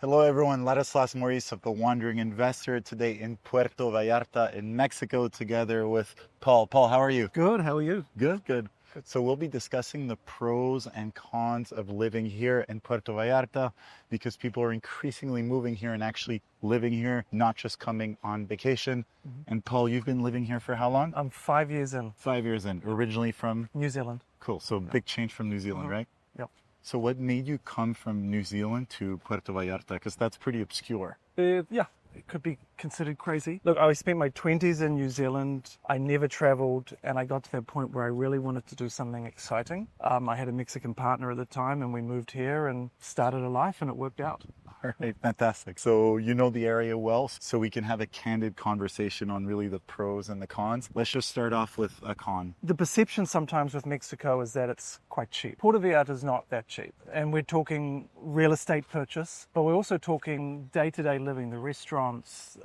Hello everyone, Ladislas Maurice of The Wandering Investor today in Puerto Vallarta in Mexico together with Paul. Paul, how are you? Good, how are you? Good, good. So we'll be discussing the pros and cons of living here in Puerto Vallarta because people are increasingly moving here and actually living here, not just coming on vacation. And Paul, you've been living here for how long? I'm 5 years in. 5 years in, originally from? New Zealand. Cool, so big change from New Zealand, right? Yep. So what made you come from New Zealand to Puerto Vallarta? Because that's pretty obscure. Yeah, it could be considered crazy. Look, I spent my 20s in New Zealand. I never traveled, and I got to that point where I really wanted to do something exciting. I had a Mexican partner at the time, and we moved here and started a life, and it worked out. All right, fantastic. So you know the area well, so we can have a candid conversation on really the pros and the cons. Let's just start off with a con. The perception sometimes with Mexico is that it's quite cheap. Puerto Vallarta is not that cheap. And we're talking real estate purchase, but we're also talking day-to-day living, the restaurants,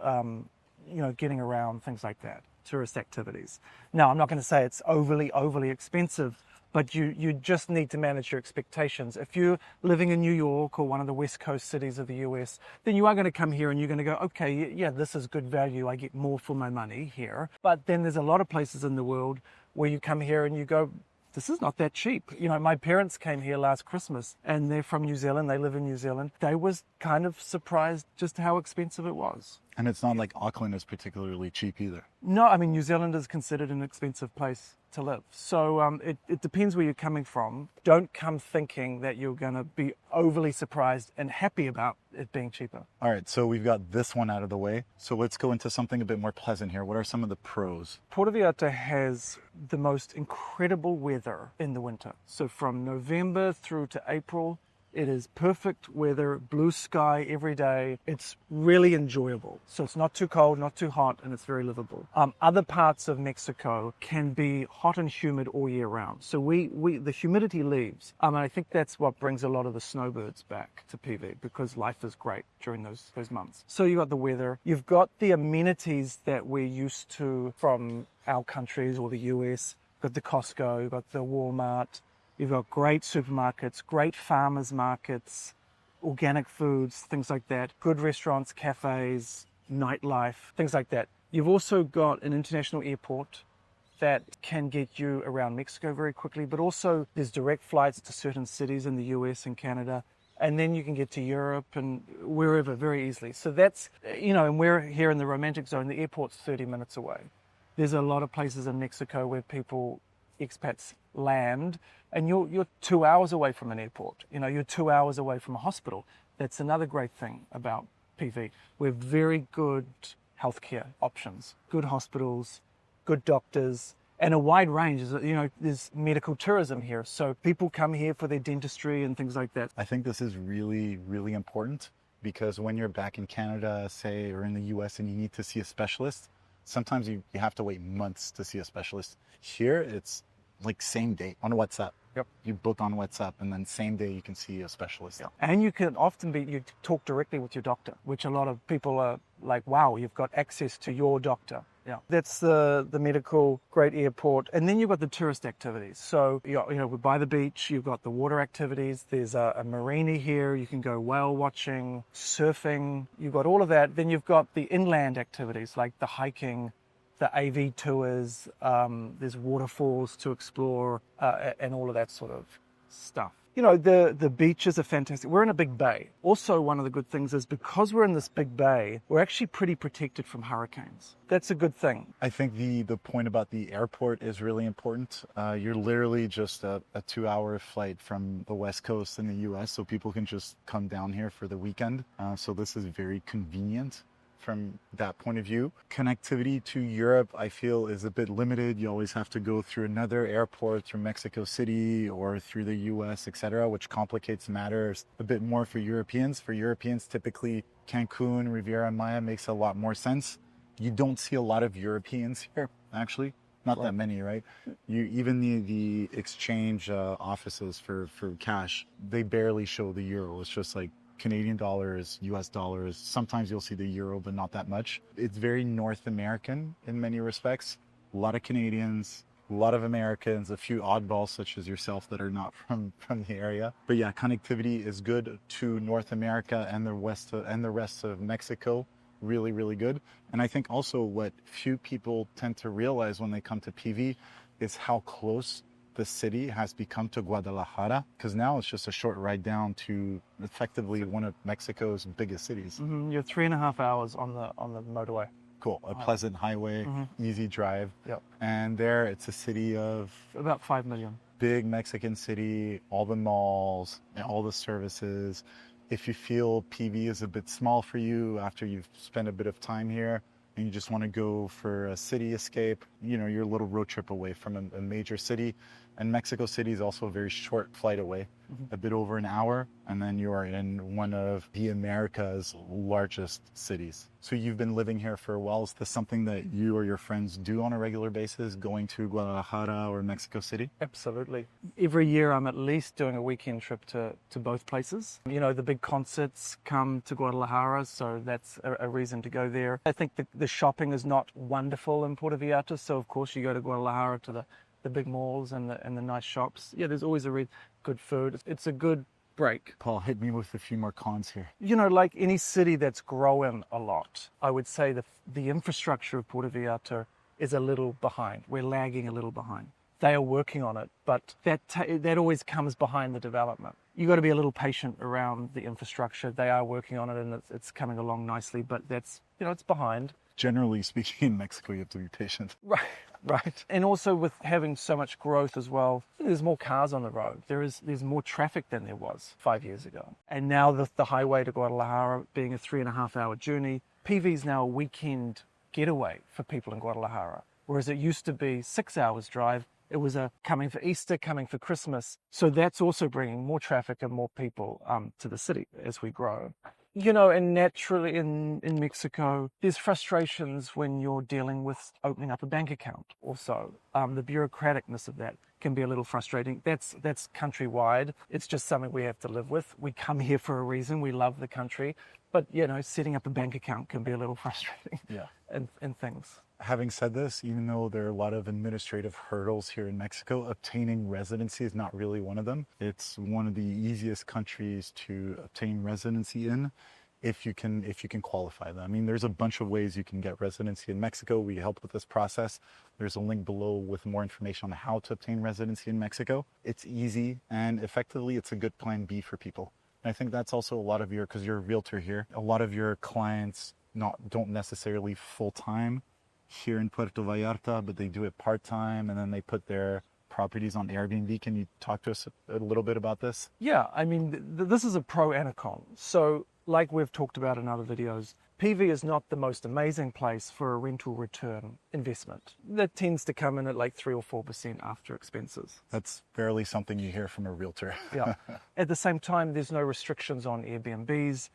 getting around, things like that, tourist activities. Now, I'm not going to say it's overly expensive, but you just need to manage your expectations. If you're living in New York or one of the West Coast cities of the US, then you are going to come here and you're going to go, okay, yeah, this is good value. I get more for my money here. But then there's a lot of places in the world where you come here and you go, this is not that cheap. You know, my parents came here last Christmas and they're from New Zealand. They live in New Zealand. They was kind of surprised just how expensive it was. And it's not like Auckland is particularly cheap either. No, I mean, New Zealand is considered an expensive place to live. So it depends where you're coming from. Don't come thinking that you're going to be overly surprised and happy about it being cheaper. All right, so we've got this one out of the way. So let's go into something a bit more pleasant here. What are some of the pros? Puerto Vallarta has the most incredible weather in the winter. So from November through to April, it is perfect weather, blue sky every day. It's really enjoyable. So it's not too cold, not too hot, and it's very livable. Other parts of Mexico can be hot and humid all year round. So the humidity leaves. And I think that's what brings a lot of the snowbirds back to PV because life is great during those months. So you've got the weather. You've got the amenities that we're used to from our countries or the US. You've got the Costco, you've got the Walmart. You've got great supermarkets, great farmers markets, organic foods, things like that, good restaurants, cafes, nightlife, things like that. You've also got an international airport that can get you around Mexico very quickly, but also there's direct flights to certain cities in the US and Canada, and then you can get to Europe and wherever very easily. So that's, and we're here in the romantic zone, the airport's 30 minutes away. There's a lot of places in Mexico where expats land, and you're 2 hours away from an airport. You're 2 hours away from a hospital. That's another great thing about PV. We're very good healthcare options, good hospitals, good doctors, and a wide range. There's medical tourism here. So people come here for their dentistry and things like that. I think this is really, really important because when you're back in Canada, say, or in the US and you need to see a specialist, sometimes you have to wait months to see a specialist. Here, it's like same day on WhatsApp. Yep. You book on WhatsApp and then same day you can see a specialist. Yep. And you can often you talk directly with your doctor, which a lot of people are like, wow, you've got access to your doctor. Yeah, that's the medical, great airport. And then you've got the tourist activities. So, we're by the beach, you've got the water activities. There's a marina here. You can go whale watching, surfing. You've got all of that. Then you've got the inland activities like the hiking, the AV tours. There's waterfalls to explore and all of that sort of stuff. The beaches are fantastic. We're in a big bay. Also, one of the good things is because we're in this big bay, we're actually pretty protected from hurricanes. That's a good thing. I think the point about the airport is really important. You're literally just a 2-hour flight from the West Coast in the US, so people can just come down here for the weekend. So this is very convenient from that point of view. Connectivity to Europe, I feel, is a bit limited. You always have to go through another airport, through Mexico City or through the US, etc., which complicates matters a bit more for Europeans. For Europeans, typically Cancun, Riviera Maya makes a lot more sense. You don't see a lot of Europeans here, actually. Not that many, right? Even the exchange offices for cash, they barely show the euro. It's just like Canadian dollars, US dollars. Sometimes you'll see the euro, but not that much. It's very North American in many respects. A lot of Canadians, a A lot of Americans, a few oddballs such as yourself that are not from the area. But yeah, connectivity is good to North America and the rest of Mexico. Really, really good. And I think also what few people tend to realize when they come to PV is how close the city has become to Guadalajara, because now it's just a short ride down to effectively one of Mexico's biggest cities. You're 3.5 hours on the motorway. Cool. A pleasant highway, easy drive. Yep. And there it's a city of About 5 million. big Mexican city, all the malls and all the services. If you feel PV is a bit small for you after you've spent a bit of time here and you just want to go for a city escape, you know, you're a little road trip away from a major city. And Mexico City is also a very short flight away, a bit over an hour, and then you are in one of the America's largest cities. So you've been living here for a while. Is this something that you or your friends do on a regular basis, going to Guadalajara or Mexico City? Absolutely. Every year I'm at least doing a weekend trip to both places. You know, the big concerts come to Guadalajara, so that's a reason to go there. I think the shopping is not wonderful in Puerto Vallarta, so of course you go to Guadalajara to the big malls and the nice shops. Yeah, there's always good food. It's a good break. Paul, hit me with a few more cons here. You know, like any city that's growing a lot, I would say the infrastructure of Puerto Vallarta is a little behind. We're lagging a little behind. They are working on it, but that always comes behind the development. You got to be a little patient around the infrastructure. They are working on it, and it's coming along nicely, but that's, you know, it's behind. Generally speaking, in Mexico, you have to be patient. Right. And also with having so much growth as well, there's more cars on the road. There's more traffic than there was 5 years ago. And now the highway to Guadalajara being a 3.5 hour journey, PV is now a weekend getaway for people in Guadalajara. Whereas it used to be 6 hours drive. It was coming for Easter, coming for Christmas. So that's also bringing more traffic and more people to the city as we grow. You know, and naturally in Mexico, there's frustrations when you're dealing with opening up a bank account also. The bureaucraticness of that can be a little frustrating. That's countrywide. It's just something we have to live with. We come here for a reason. We love the country. But, you know, setting up a bank account can be a little frustrating. Yeah. And things. Having said this, even though there are a lot of administrative hurdles here in Mexico, obtaining residency is not really one of them. It's one of the easiest countries to obtain residency in if you can qualify them. I mean, there's a bunch of ways you can get residency in Mexico. We help with this process. There's a link below with more information on how to obtain residency in Mexico. It's easy, and effectively it's a good plan B for people. And I think that's also a lot of because you're a realtor here, a lot of your clients don't necessarily full-time here in Puerto Vallarta, but they do it part-time, and then they put their properties on Airbnb. Can you talk to us a little bit about this? Yeah, I mean, this is a pro and a con. So like we've talked about in other videos, PV is not the most amazing place for a rental return investment. That tends to come in at like 3 or 4% after expenses. That's barely something you hear from a realtor. Yeah. At the same time, there's no restrictions on Airbnbs.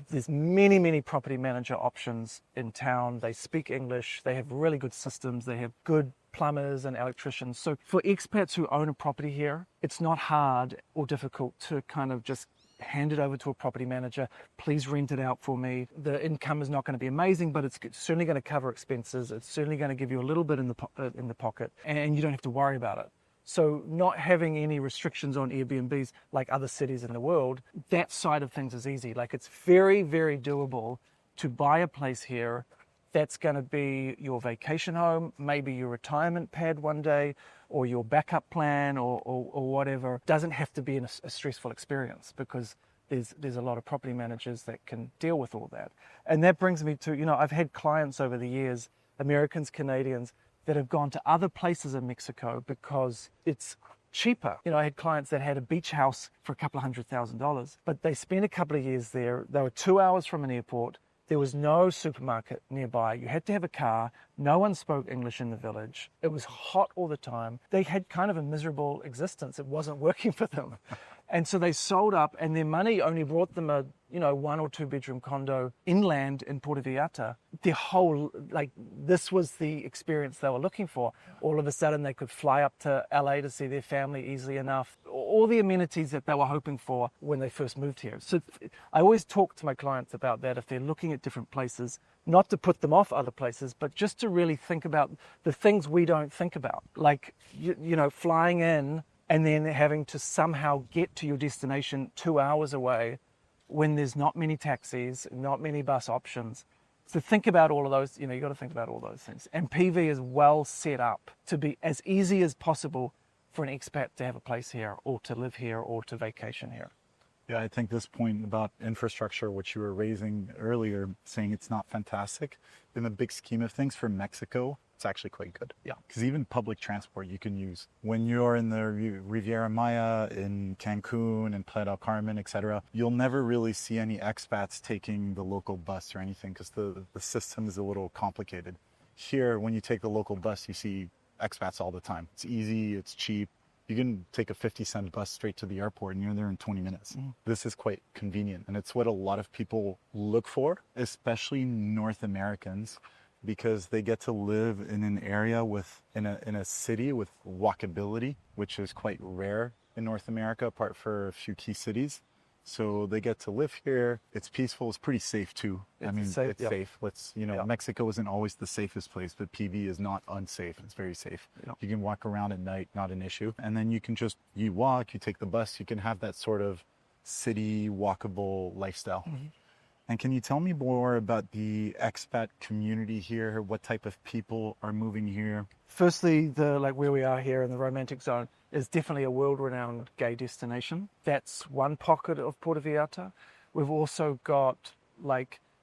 There's many property manager options in town. They speak English. They have really good systems. They have good plumbers and electricians. So for expats who own a property here, it's not hard or difficult to kind of just hand it over to a property manager. Please rent it out for me. The income is not going to be amazing, but it's certainly going to cover expenses. It's certainly going to give you a little bit in the pocket, and you don't have to worry about it. So not having any restrictions on Airbnbs like other cities in the world, that side of things is easy. Like it's very doable to buy a place here that's going to be your vacation home, maybe your retirement pad one day, or your backup plan, or whatever. It doesn't have to be a stressful experience because there's a lot of property managers that can deal with all that. And that brings me to, you know, I've had clients over the years, Americans, Canadians, that have gone to other places in Mexico because it's cheaper. You know, I had clients that had a beach house for a couple of $100,000, but they spent a couple of years there. They were 2 hours from an airport. There was no supermarket nearby. You had to have a car. No one spoke English in the village. It was hot all the time. They had kind of a miserable existence. It wasn't working for them. And so they sold up, and their money only brought them 1 or 2 bedroom condo inland in Puerto Vallarta, their whole, this was the experience they were looking for. All of a sudden they could fly up to LA to see their family easily enough. All the amenities that they were hoping for when they first moved here. So I always talk to my clients about that if they're looking at different places, not to put them off other places, but just to really think about the things we don't think about. Like, flying in and then having to somehow get to your destination 2 hours away when there's not many taxis, not many bus options. So think about all of those, you got to think about all those things. And PV is well set up to be as easy as possible for an expat to have a place here or to live here or to vacation here. Yeah, I think this point about infrastructure, which you were raising earlier, saying it's not fantastic, in the big scheme of things for Mexico, it's actually quite good. Yeah. Because even public transport you can use. When you're in the Riviera Maya, in Cancun, and Playa del Carmen, etc., you'll never really see any expats taking the local bus or anything because the system is a little complicated. Here, when you take the local bus, you see expats all the time. It's easy, it's cheap. You can take a 50-cent bus straight to the airport and you're there in 20 minutes. This is quite convenient. And it's what a lot of people look for, especially North Americans, because they get to live in an area in a city with walkability, which is quite rare in North America, apart for a few key cities. So they get to live here. It's peaceful. It's pretty safe too. It's safe. Mexico isn't always the safest place, but PV is not unsafe. It's very safe. Yep. You can walk around at night, not an issue. And then you can you walk, you take the bus, you can have that sort of city walkable lifestyle. Mm-hmm. And can you tell me more about the expat community here? What type of people are moving here? Firstly, where we are here in the romantic zone is definitely a world-renowned gay destination. That's one pocket of Puerto Vallarta. We've also got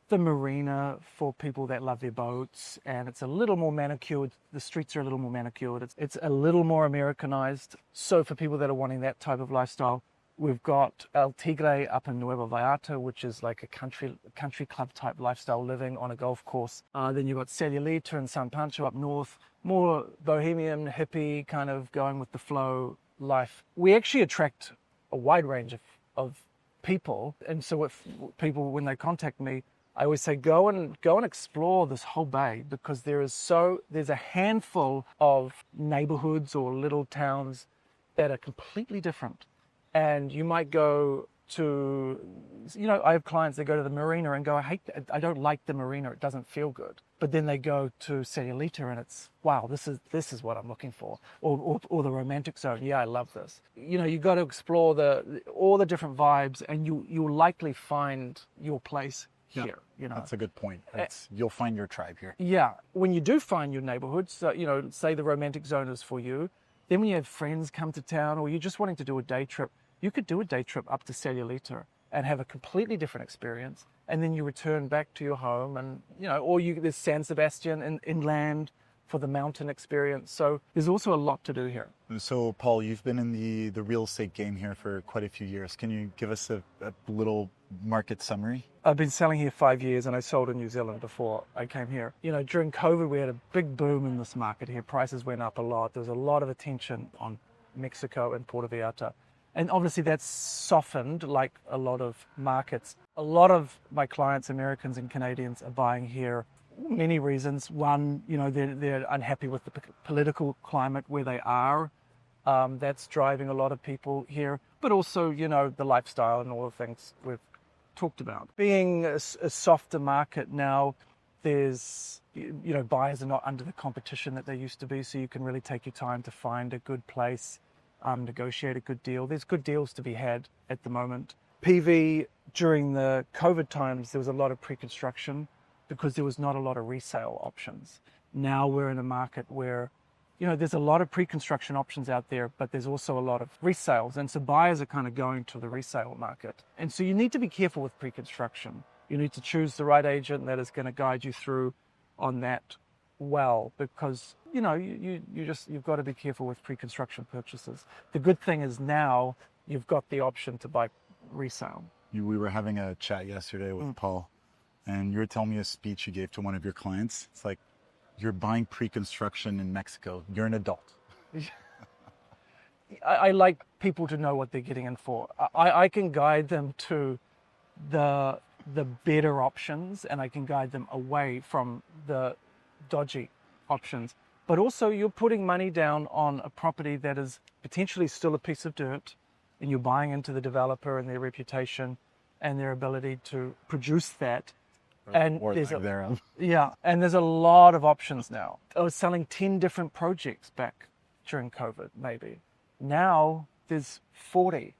the marina for people that love their boats, and it's a little more manicured. The streets are a little more manicured. It's a little more Americanized. So for people that are wanting that type of lifestyle, we've got El Tigre up in Nueva Vallarta, which is like a country club type lifestyle living on a golf course. Then you've got Celulita and San Pancho up north, more bohemian, hippie, kind of going with the flow life. We actually attract a wide range of people. And so if people, when they contact me, I always say, go and explore this whole bay, because there's a handful of neighborhoods or little towns that are completely different. And you might go to, I have clients that go to the marina and go, I don't like the marina, it doesn't feel good. But then they go to Celulita and it's, wow, this is what I'm looking for. Or the romantic zone, yeah, I love this. You got to explore all the different vibes, and you'll likely find your place here. That's a good point. You'll find your tribe here. Yeah, when you do find your neighborhood, so, say the romantic zone is for you, then when you have friends come to town or you're just wanting to do a day trip, you could do a day trip up to Celulita and have a completely different experience. And then you return back to your home and, there's San Sebastian inland for the mountain experience. So there's also a lot to do here. So Paul, you've been in the real estate game here for quite a few years. Can you give us a little market summary? I've been selling here 5 years and I sold in New Zealand before I came here. During COVID, we had a big boom in this market here. Prices went up a lot. There was a lot of attention on Mexico and Puerto Vallarta. And obviously that's softened like a lot of markets. A lot of my clients, Americans and Canadians, are buying here. Many reasons. One, they're unhappy with the political climate where they are. That's driving a lot of people here. But also, the lifestyle and all the things we've talked about. Being a softer market now, there's, buyers are not under the competition that they used to be, so you can really take your time to find a good place, negotiate a good deal. There's good deals to be had at the moment. PV, during the COVID times, there was a lot of pre-construction because there was not a lot of resale options. Now we're in a market where, there's a lot of pre-construction options out there, but there's also a lot of resales. And so buyers are kind of going to the resale market. And so you need to be careful with pre-construction. You need to choose the right agent that is going to guide you through on that well, because, you've got to be careful with pre-construction purchases. The good thing is now you've got the option to buy resale. We were having a chat yesterday with Paul, and you were telling me a speech you gave to one of your clients. It's like, you're buying pre-construction in Mexico. You're an adult. I like people to know what they're getting in for. I can guide them to the better options, and I can guide them away from the dodgy options. But also you're putting money down on a property that is potentially still a piece of dirt, and you're buying into the developer and their reputation and their ability to produce that. And or there's lack thereof. yeah, and there's a lot of options now. I was selling 10 different projects back during COVID, maybe. Now there's 40,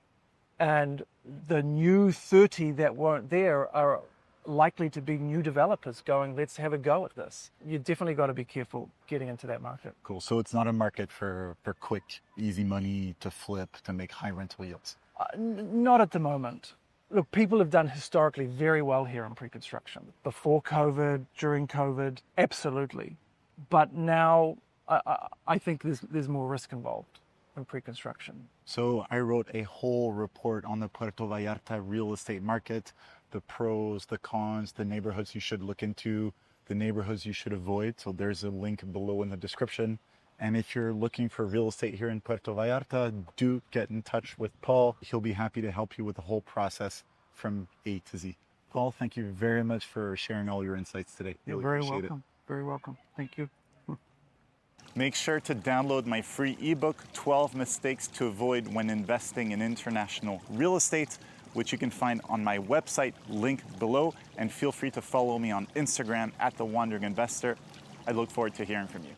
and the new 30 that weren't there are likely to be new developers going, let's have a go at this. You definitely got to be careful getting into that market. Cool. So it's not a market for quick, easy money to flip to make high rental yields. Not at the moment. Look, people have done historically very well here in pre-construction. Before COVID, during COVID, absolutely. But now I think there's more risk involved in pre-construction. So I wrote a whole report on the Puerto Vallarta real estate market, the pros, the cons, the neighborhoods you should look into, the neighborhoods you should avoid. So there's a link below in the description. And if you're looking for real estate here in Puerto Vallarta, do get in touch with Paul. He'll be happy to help you with the whole process from A to Z. Paul, thank you very much for sharing all your insights today. You're Really very appreciate welcome. Very welcome. Thank you. Make sure to download my free ebook, 12 Mistakes to Avoid When Investing in International Real Estate, which you can find on my website, linked below. And feel free to follow me on Instagram @TheWandering Investor. I look forward to hearing from you.